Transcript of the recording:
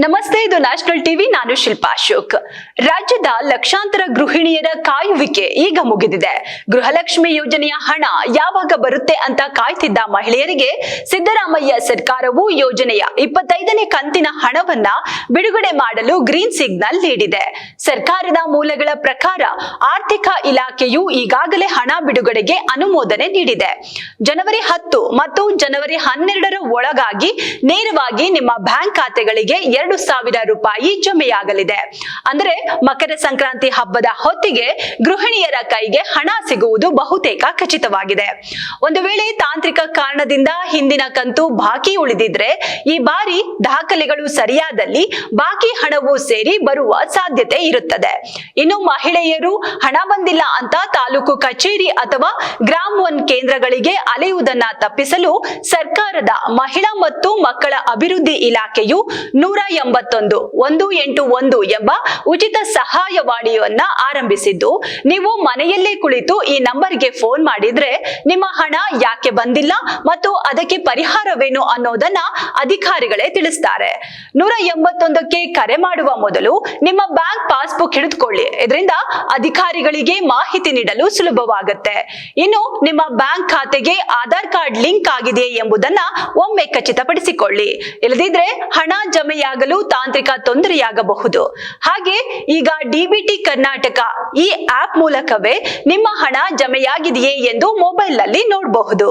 ನಮಸ್ತೆ, ಇದು national TV. ನಾನು ಶಿಲ್ಪಾ ಅಶೋಕ್. ರಾಜ್ಯದ ಲಕ್ಷಾಂತರ ಗೃಹಿಣಿಯರ ಕಾಯುವಿಕೆ ಈಗ ಮುಗಿದಿದೆ. ಗೃಹಲಕ್ಷ್ಮಿ ಯೋಜನೆಯ ಹಣ ಯಾವಾಗ ಬರುತ್ತೆ ಅಂತ ಕಾಯ್ತಿದ್ದ ಮಹಿಳೆಯರಿಗೆ ಸಿದ್ದರಾಮಯ್ಯ ಸರ್ಕಾರವು ಯೋಜನೆಯ 25ನೇ ಕಂತಿನ ಹಣವನ್ನ ಬಿಡುಗಡೆ ಮಾಡಲು ಗ್ರೀನ್ ಸಿಗ್ನಲ್ ನೀಡಿದೆ. ಸರ್ಕಾರದ ಮೂಲಗಳ ಪ್ರಕಾರ ಆರ್ಥಿಕ ಇಲಾಖೆಯು ಈಗಾಗಲೇ ಹಣ ಬಿಡುಗಡೆಗೆ ಅನುಮೋದನೆ ನೀಡಿದೆ. ಜನವರಿ 10 ಮತ್ತು ಜನವರಿ 12ರ ಒಳಗಾಗಿ ನೇರವಾಗಿ ನಿಮ್ಮ ಬ್ಯಾಂಕ್ ಖಾತೆಗಳಿಗೆ 2,000 ರೂಪಾಯಿ ಜಮೆಯಾಗಲಿದೆ. ಅಂದರೆ ಮಕರ ಸಂಕ್ರಾಂತಿ ಹಬ್ಬದ ಹೊತ್ತಿಗೆ ಗೃಹಿಣಿಯರ ಕೈಗೆ ಹಣ ಸಿಗುವುದು ಬಹುತೇಕ ಖಚಿತವಾಗಿದೆ. ಒಂದು ವೇಳೆ ತಾಂತ್ರಿಕ ಕಾರಣದಿಂದ ಹಿಂದಿನ ಕಂತು ಬಾಕಿ ಉಳಿದಿದ್ರೆ ಈ ಬಾರಿ ದಾಖಲೆಗಳು ಸರಿಯಾದಲ್ಲಿ ಬಾಕಿ ಹಣವು ಸೇರಿ ಬರುವ ಸಾಧ್ಯತೆ ಇರುತ್ತದೆ. ಇನ್ನು ಮಹಿಳೆಯರು ಹಣ ಬಂದಿಲ್ಲ ಅಂತ ತಾಲೂಕು ಕಚೇರಿ ಅಥವಾ ಗ್ರಾಮ 1 ಕೇಂದ್ರಗಳಿಗೆ ಅಲೆಯುವುದನ್ನ ತಪ್ಪಿಸಲು ಸರ್ಕಾರದ ಮಹಿಳಾ ಮತ್ತು ಮಕ್ಕಳ ಅಭಿವೃದ್ಧಿ ಇಲಾಖೆಯು 181 ಎಂಬ ಉಚಿತ ಸಹಾಯವಾಣಿಯನ್ನ ಆರಂಭಿಸಿದ್ದು, ನೀವು ಮನೆಯಲ್ಲೇ ಕುಳಿತು ಈ ನಂಬರ್ಗೆ ಫೋನ್ ಮಾಡಿದ್ರೆ ನಿಮ್ಮ ಹಣ ಯಾಕೆ ಬಂದಿಲ್ಲ ಮತ್ತು ಅದಕ್ಕೆ ಪರಿಹಾರವೇನು ಅನ್ನೋದನ್ನ ಅಧಿಕಾರಿಗಳೇ ತಿಳಿಸ್ತಾರೆ. 181ಕ್ಕೆ ಕರೆ ಮಾಡುವ ಮೊದಲು ನಿಮ್ಮ ಬ್ಯಾಂಕ್ ಪಾಸ್ಬುಕ್ ಹಿಡಿದುಕೊಳ್ಳಿ. ಇದರಿಂದ ಅಧಿಕಾರಿಗಳಿಗೆ ಮಾಹಿತಿ ನೀಡಲು ಸುಲಭವಾಗುತ್ತೆ. ಇನ್ನು ನಿಮ್ಮ ಬ್ಯಾಂಕ್ ಖಾತೆಗೆ ಆಧಾರ್ ಕಾರ್ಡ್ ಲಿಂಕ್ ಆಗಿದೆಯೇ ಎಂಬುದನ್ನ ಒಮ್ಮೆ ಖಚಿತಪಡಿಸಿಕೊಳ್ಳಿ. ಇಲ್ಲದಿದ್ರೆ ಹಣ ಜಮೆಯಾಗಲು ತಾಂತ್ರಿಕ ತೊಂದರೆಯಾಗಬಹುದು. ಹಾಗೆ ಈಗ ಡಿಬಿಟಿ ಕರ್ನಾಟಕ ಈ ಆಪ್ ಮೂಲಕವೇ ನಿಮ್ಮ ಹಣ ಜಮೆಯಾಗಿದೆಯೇ ಎಂದು ಮೊಬೈಲ್ ನಲ್ಲಿ ನೋಡಬಹುದು.